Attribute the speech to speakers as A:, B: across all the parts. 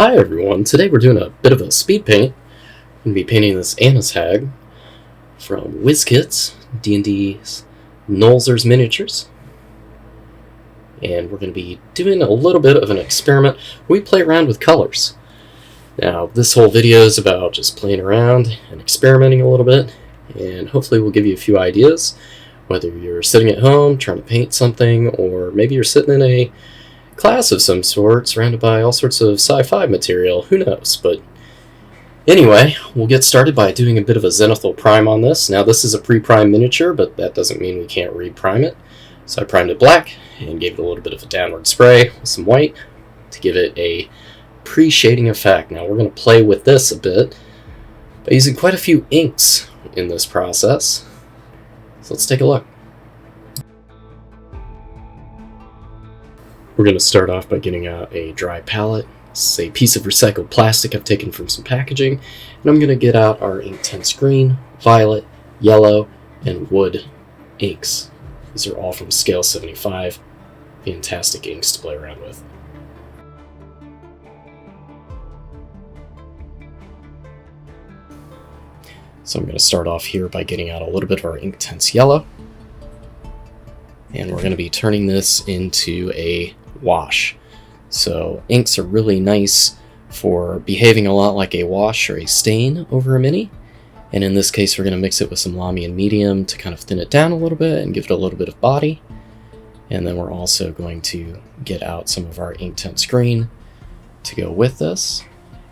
A: Hi everyone, today we're doing a bit of a speed paint. I'm going to be painting this Annis Hag from WizKids, D&D's Nolzur's Miniatures. And we're going to be doing a little bit of an experiment. We play around with colors. Now, this whole video is about just playing around and experimenting a little bit, and hopefully we'll give you a few ideas, whether you're sitting at home trying to paint something, or maybe you're sitting in a class of some sort, surrounded by all sorts of sci-fi material, who knows. But anyway, we'll get started by doing a bit of a zenithal prime on this. Now this is a pre-prime miniature, but that doesn't mean we can't re-prime it. So I primed it black and gave it a little bit of a downward spray with some white to give it a pre-shading effect. Now we're going to play with this a bit by using quite a few inks in this process. So let's take a look. We're going to start off by getting out a dry palette. This is a piece of recycled plastic I've taken from some packaging, and I'm going to get out our Inktense green, violet, yellow, and wood inks. These are all from scale 75. Fantastic inks to play around with. So I'm going to start off here by getting out a little bit of our Inktense yellow, and we're going to be turning this into a wash. So inks are really nice for behaving a lot like a wash or a stain over a mini, and in this case we're going to mix it with some Lahmian medium to kind of thin it down a little bit and give it a little bit of body. And then we're also going to get out some of our Inktense green to go with this,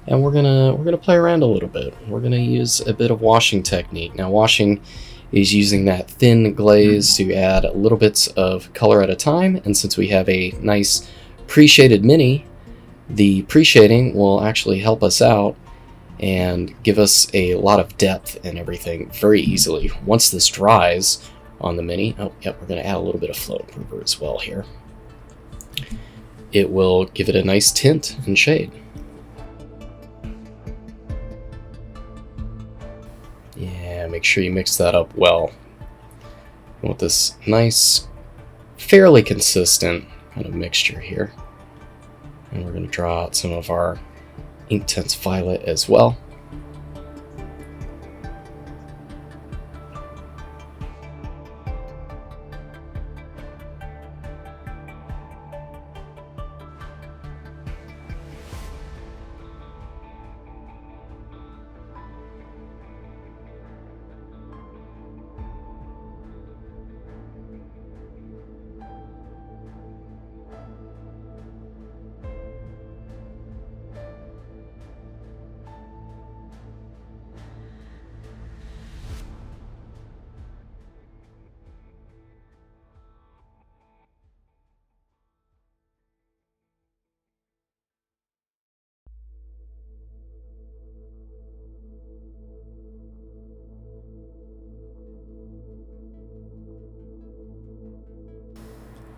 A: and we're gonna play around a little bit. We're gonna use a bit of washing technique. Now washing is using that thin glaze to add little bits of color at a time, and since we have a nice pre-shaded mini, the pre-shading will actually help us out and give us a lot of depth and everything very easily. Once this dries on the mini, we're going to add a little bit of flow improver as well here. It will give it a nice tint and shade. Make sure you mix that up well. You want this nice, fairly consistent kind of mixture here. And we're going to draw out some of our Inktense violet as well.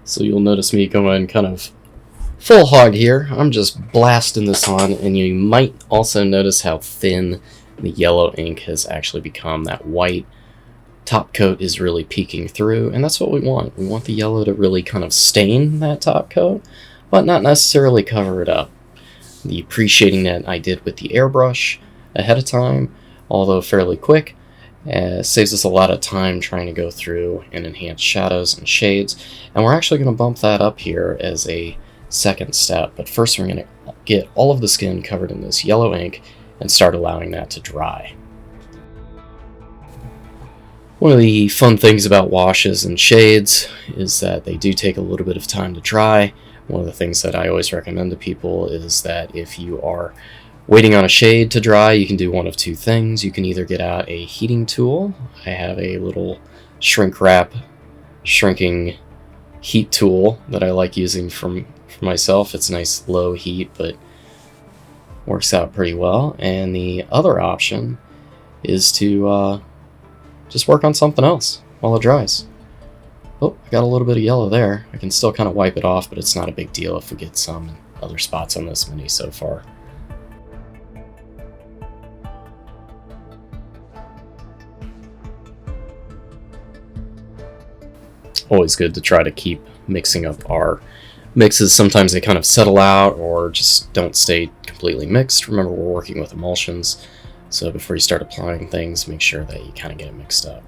A: So you'll notice me going kind of full hog here. I'm just blasting this on, and you might also notice how thin the yellow ink has actually become. That white top coat is really peeking through, and that's what we want. We want the yellow to really kind of stain that top coat, but not necessarily cover it up. The pre-shading that I did with the airbrush ahead of time, although fairly quick, saves us a lot of time trying to go through and enhance shadows and shades, and we're actually going to bump that up here as a second step. But first we're going to get all of the skin covered in this yellow ink and start allowing that to dry. One of the fun things about washes and shades is that they do take a little bit of time to dry. One of the things that I always recommend to people is that if you are waiting on a shade to dry, you can do one of two things. You can either get out a heating tool. I have a little shrink wrap shrinking heat tool that I like using for myself. It's nice low heat, but works out pretty well. And the other option is to just work on something else while it dries. Oh, I got a little bit of yellow there. I can still kind of wipe it off, but it's not a big deal if we get some other spots on this mini so far. Always good to try to keep mixing up our mixes. Sometimes they kind of settle out or just don't stay completely mixed. Remember, we're working with emulsions, so before you start applying things, make sure that you kind of get it mixed up.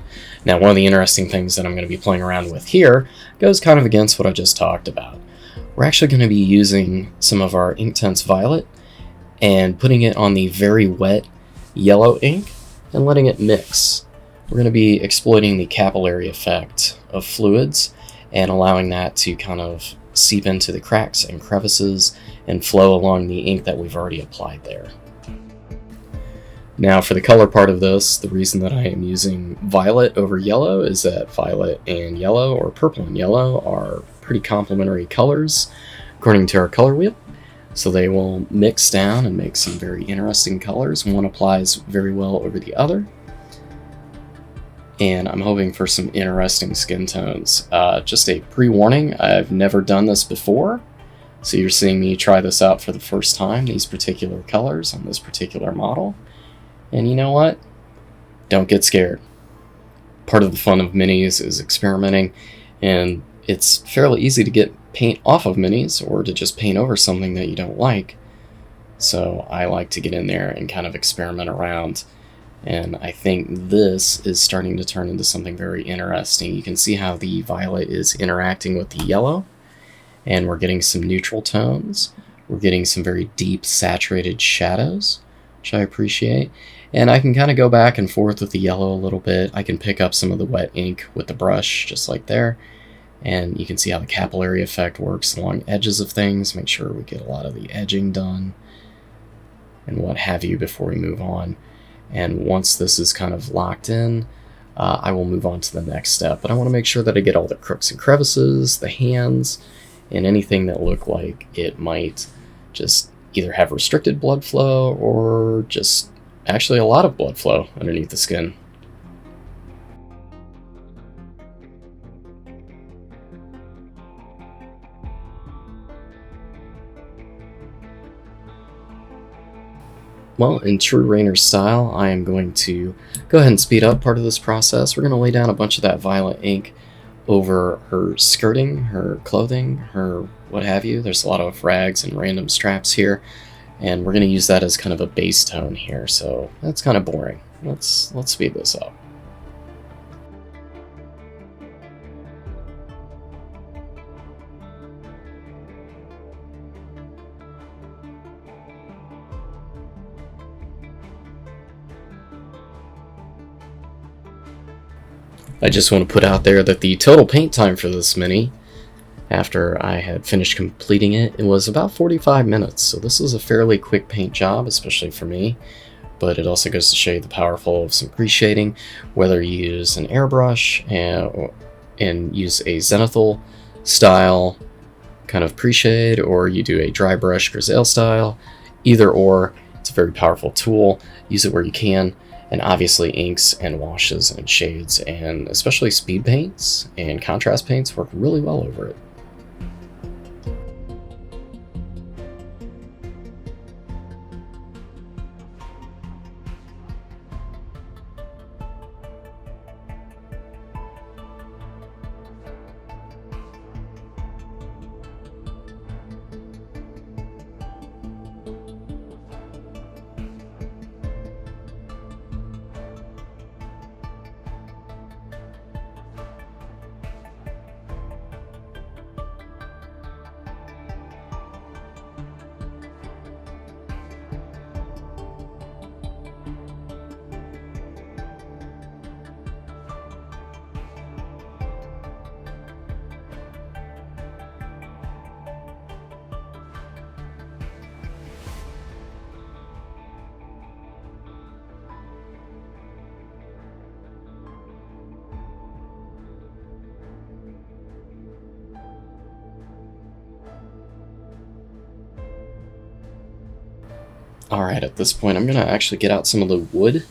A: Now, one of the interesting things that I'm going to be playing around with here goes kind of against what I just talked about. We're actually going to be using some of our Inktense Violet and putting it on the very wet yellow ink and letting it mix. We're going to be exploiting the capillary effect of fluids and allowing that to kind of seep into the cracks and crevices and flow along the ink that we've already applied there. Now for the color part of this, the reason that I am using violet over yellow is that violet and yellow, or purple and yellow, are pretty complementary colors according to our color wheel. So they will mix down and make some very interesting colors. One applies very well over the other. And I'm hoping for some interesting skin tones. Just a pre-warning, I've never done this before, so you're seeing me try this out for the first time, these particular colors on this particular model. And you know what? Don't get scared. Part of the fun of minis is experimenting, and it's fairly easy to get paint off of minis or to just paint over something that you don't like. So I like to get in there and kind of experiment around. And I think this is starting to turn into something very interesting. You can see how the violet is interacting with the yellow, and we're getting some neutral tones. We're getting some very deep saturated shadows, which I appreciate. And I can kind of go back and forth with the yellow a little bit. I can pick up some of the wet ink with the brush, just like there. And you can see how the capillary effect works along edges of things. Make sure we get a lot of the edging done and what have you before we move on. And once this is kind of locked in, I will move on to the next step. But I want to make sure that I get all the crooks and crevices, the hands, and anything that look like it might just either have restricted blood flow or just actually a lot of blood flow underneath the skin. Well, in true Rainer style, I am going to go ahead and speed up part of this process. We're going to lay down a bunch of that violet ink over her skirting, her clothing, her what have you. There's a lot of rags and random straps here, and we're going to use that as kind of a base tone here, so that's kind of boring. Let's speed this up. I just want to put out there that the total paint time for this mini, after I had finished completing it, it was about 45 minutes, so this is a fairly quick paint job, especially for me, but it also goes to show you the powerful of some crease shading, whether you use an airbrush and use a zenithal style kind of pre-shade, or you do a dry brush grisaille style, either or, it's a very powerful tool. Use it where you can. And obviously inks and washes and shades and especially speed paints and contrast paints work really well over it. Alright, at this point I'm going to actually get out some of the wood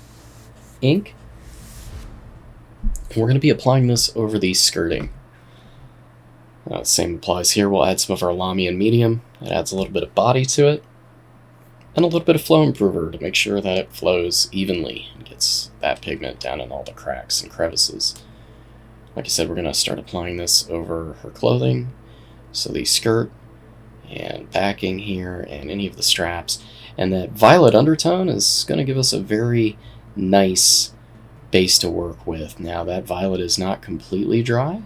A: ink. And we're going to be applying this over the skirting. Same applies here. We'll add some of our Lahmian medium. It adds a little bit of body to it. And a little bit of flow improver to make sure that it flows evenly and gets that pigment down in all the cracks and crevices. Like I said, we're going to start applying this over her clothing. So the skirt and backing here and any of the straps. And that violet undertone is going to give us a very nice base to work with. Now that violet is not completely dry,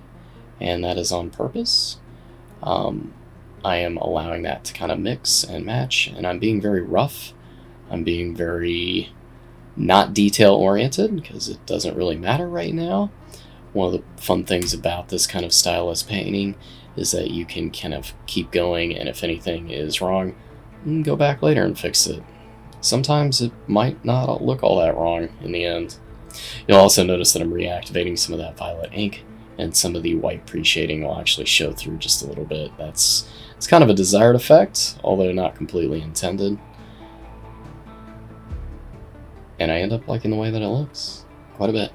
A: and that is on purpose. I am allowing that to kind of mix and match, and I'm being very rough. I'm being very not detail oriented because it doesn't really matter right now. One of the fun things about this kind of stylus painting is that you can kind of keep going, and if anything is wrong, go back later and fix it. Sometimes it might not look all that wrong in the end. You'll also notice that I'm reactivating some of that violet ink, and some of the white pre-shading will actually show through just a little bit. It's kind of a desired effect, although not completely intended. And I end up liking the way that it looks quite a bit.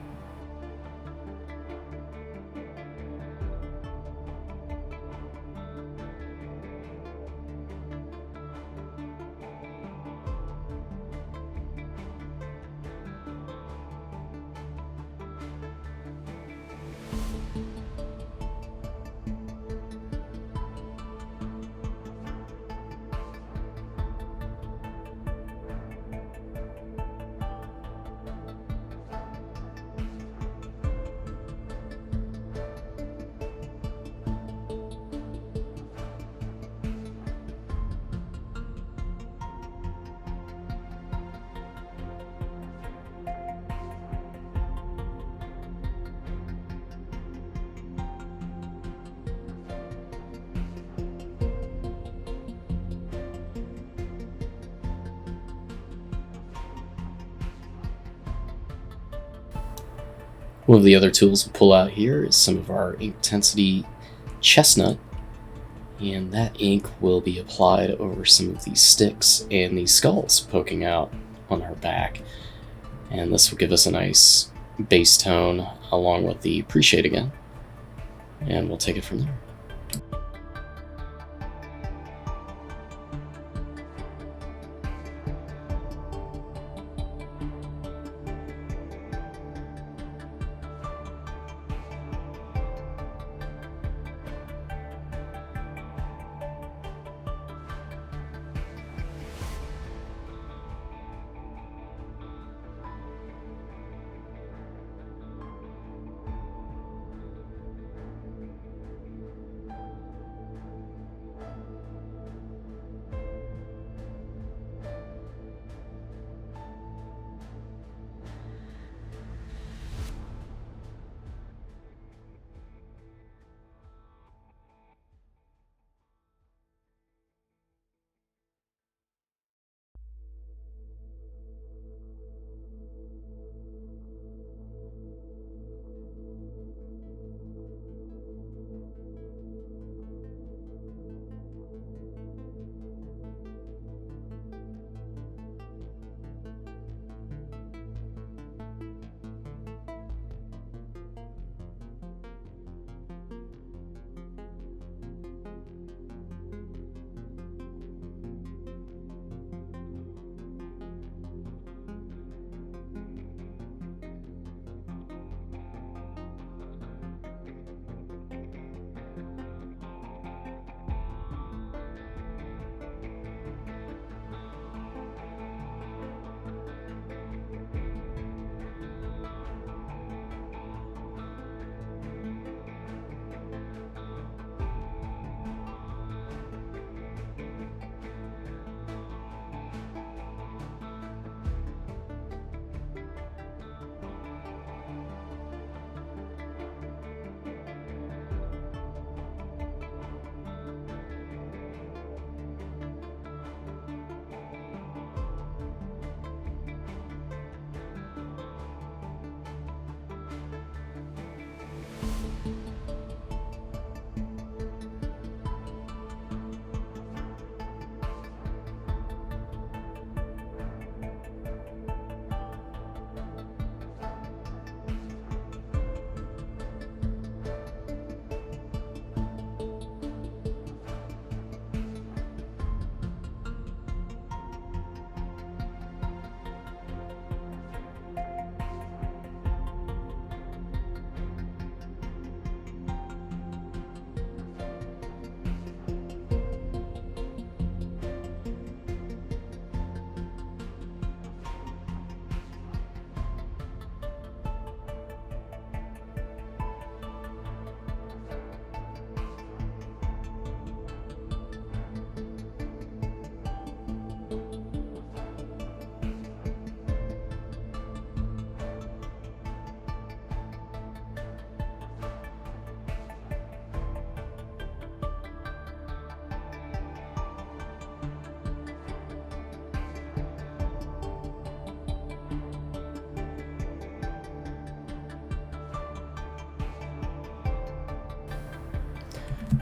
A: One of the other tools we'll pull out here is some of our Inktensity Chestnut, and that ink will be applied over some of these sticks and these skulls poking out on our back. And this will give us a nice base tone along with the pre-shade again, and we'll take it from there.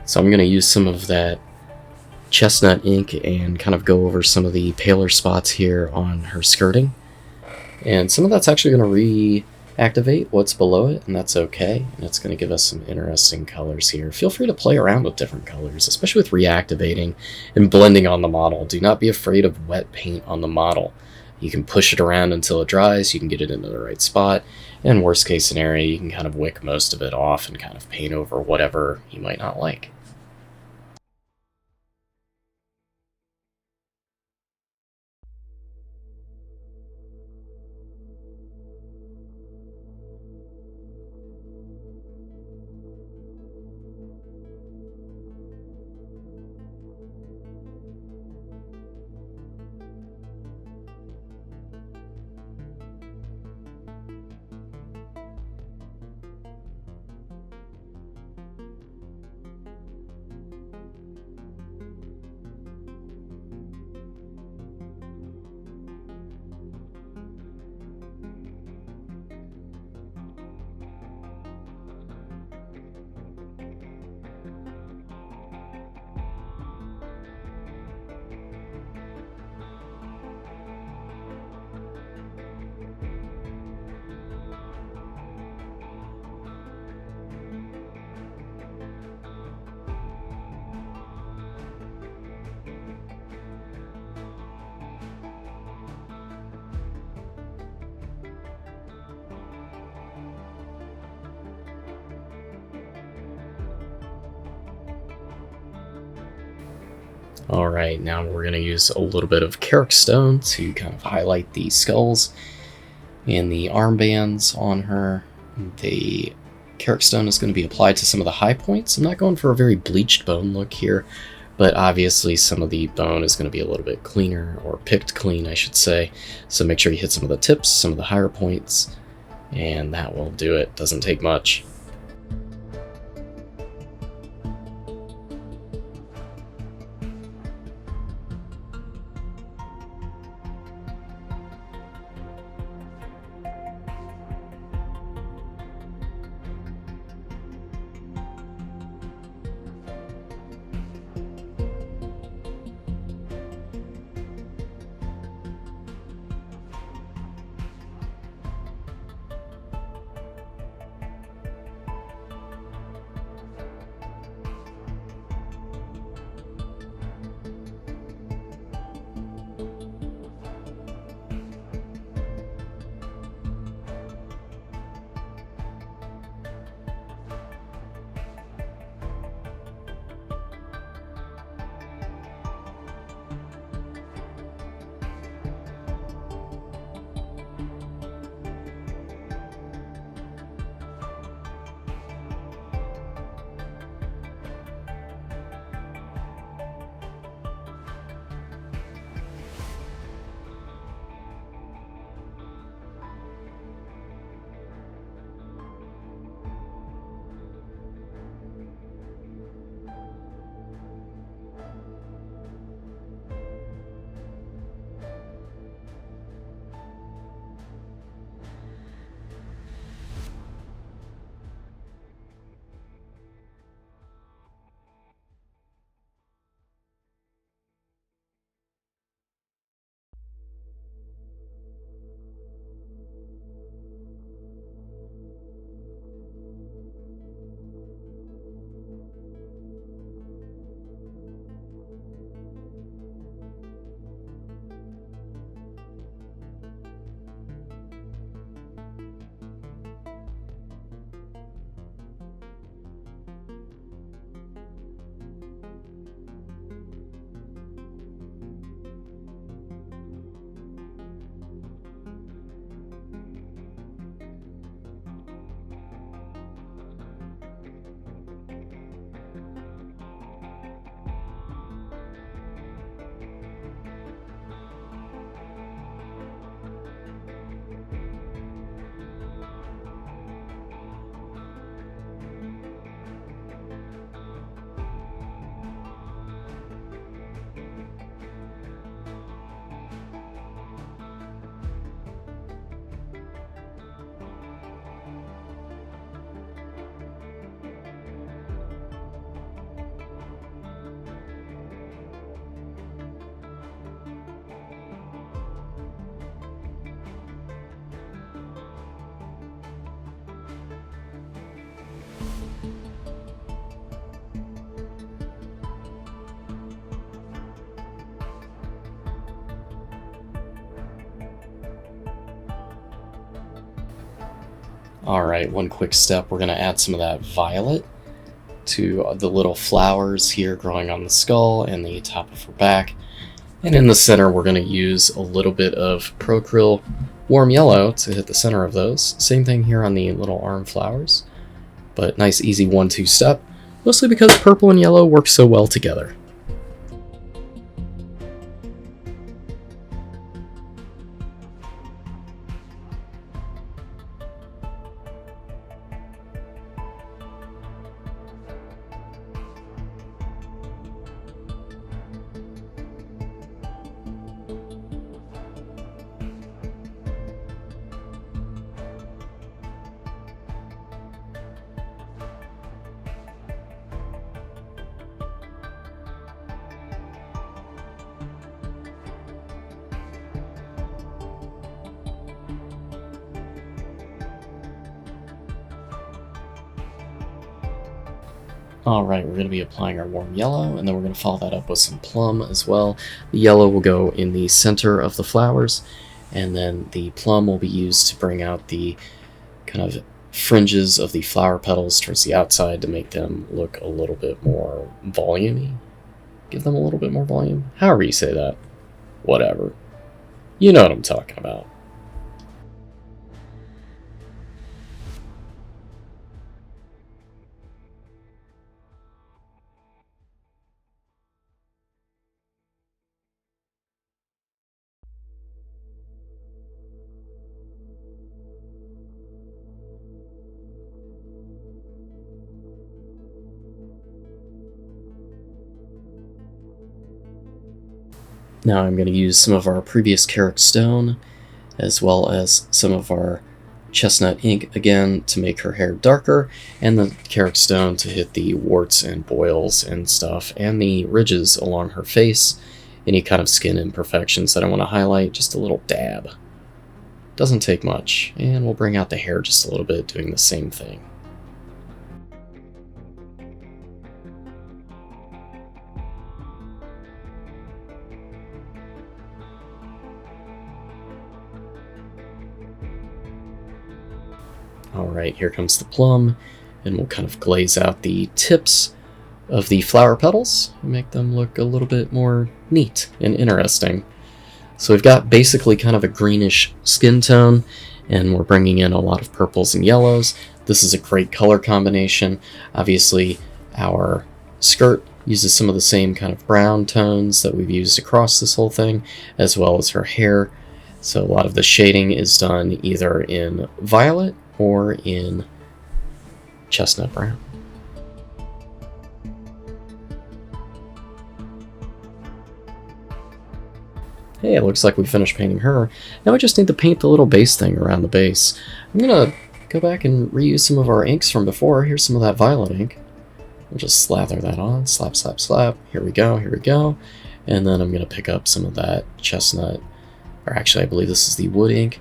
A: So I'm going to use some of that Chestnut ink and kind of go over some of the paler spots here on her skirting. And some of that's actually going to reactivate what's below it, and that's okay. And it's going to give us some interesting colors here. Feel free to play around with different colors, especially with reactivating and blending on the model. Do not be afraid of wet paint on the model. You can push it around until it dries, you can get it into the right spot, and worst case scenario, you can kind of wick most of it off and kind of paint over whatever you might not like. Alright, now we're going to use a little bit of Karak stone to kind of highlight the skulls and the armbands on her. The Karak stone is going to be applied to some of the high points. I'm not going for a very bleached bone look here, but obviously some of the bone is going to be a little bit cleaner, or picked clean I should say. So make sure you hit some of the tips, some of the higher points, and that will do it. Doesn't take much. Alright, one quick step, we're going to add some of that violet to the little flowers here growing on the skull and the top of her back. And in the center, we're going to use a little bit of Acryl Warm Yellow to hit the center of those. Same thing here on the little arm flowers, but nice easy 1-2 step, mostly because purple and yellow work so well together. Alright, we're going to be applying our warm yellow, and then we're going to follow that up with some plum as well. The yellow will go in the center of the flowers, and then the plum will be used to bring out the kind of fringes of the flower petals towards the outside to make them look a little bit more volumey. Give them a little bit more volume. However you say that. Whatever. You know what I'm talking about. Now I'm going to use some of our previous Karak stone, as well as some of our chestnut ink again to make her hair darker, and the Karak stone to hit the warts and boils and stuff, and the ridges along her face, any kind of skin imperfections that I want to highlight, just a little dab. Doesn't take much, and we'll bring out the hair just a little bit doing the same thing. Alright, here comes the plum, and we'll kind of glaze out the tips of the flower petals and make them look a little bit more neat and interesting. So we've got basically kind of a greenish skin tone, and we're bringing in a lot of purples and yellows. This is a great color combination. Obviously, our skirt uses some of the same kind of brown tones that we've used across this whole thing, as well as her hair. So a lot of the shading is done either in violet or in chestnut brown. Hey, it looks like we finished painting her. Now we just need to paint the little base thing around the base. I'm gonna go back and reuse some of our inks from before. Here's some of that violet ink. We'll just slather that on, slap, slap, slap. Here we go, here we go. And then I'm gonna pick up some of that chestnut, or actually I believe this is the wood ink,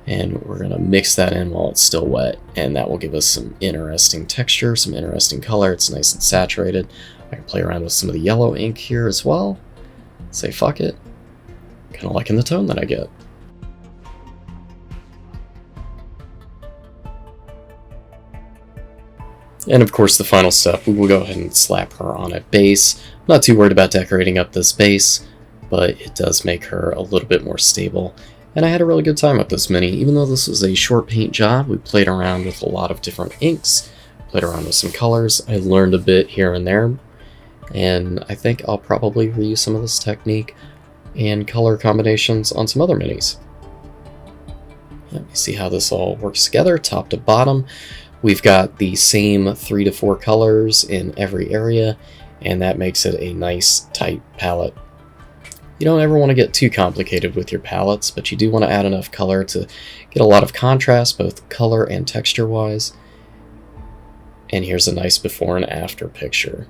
A: and we're gonna mix that in while it's still wet, and that will give us some interesting texture, some interesting color. It's nice and saturated. I can play around with some of the yellow ink here as well. Say fuck it. Kind of liking the tone that I get. And of course the final step, we will go ahead and slap her on a base. I'm not too worried about decorating up this base, but it does make her a little bit more stable. And I had a really good time with this mini. Even though this was a short paint job, we played around with a lot of different inks, played around with some colors. I learned a bit here and there, and I think I'll probably reuse some of this technique and color combinations on some other minis. Let me see how this all works together, top to bottom. We've got the same 3 to 4 colors in every area, and that makes it a nice, tight palette. You don't ever want to get too complicated with your palettes, but you do want to add enough color to get a lot of contrast, both color and texture-wise. And here's a nice before and after picture.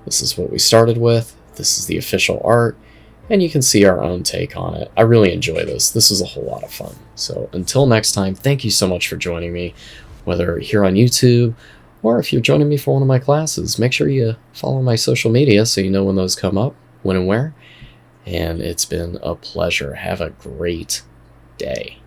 A: This is what we started with, this is the official art, and you can see our own take on it. I really enjoy this. This was a whole lot of fun. So until next time, thank you so much for joining me, whether here on YouTube, or if you're joining me for one of my classes. Make sure you follow my social media so you know when those come up, when and where. And it's been a pleasure. Have a great day.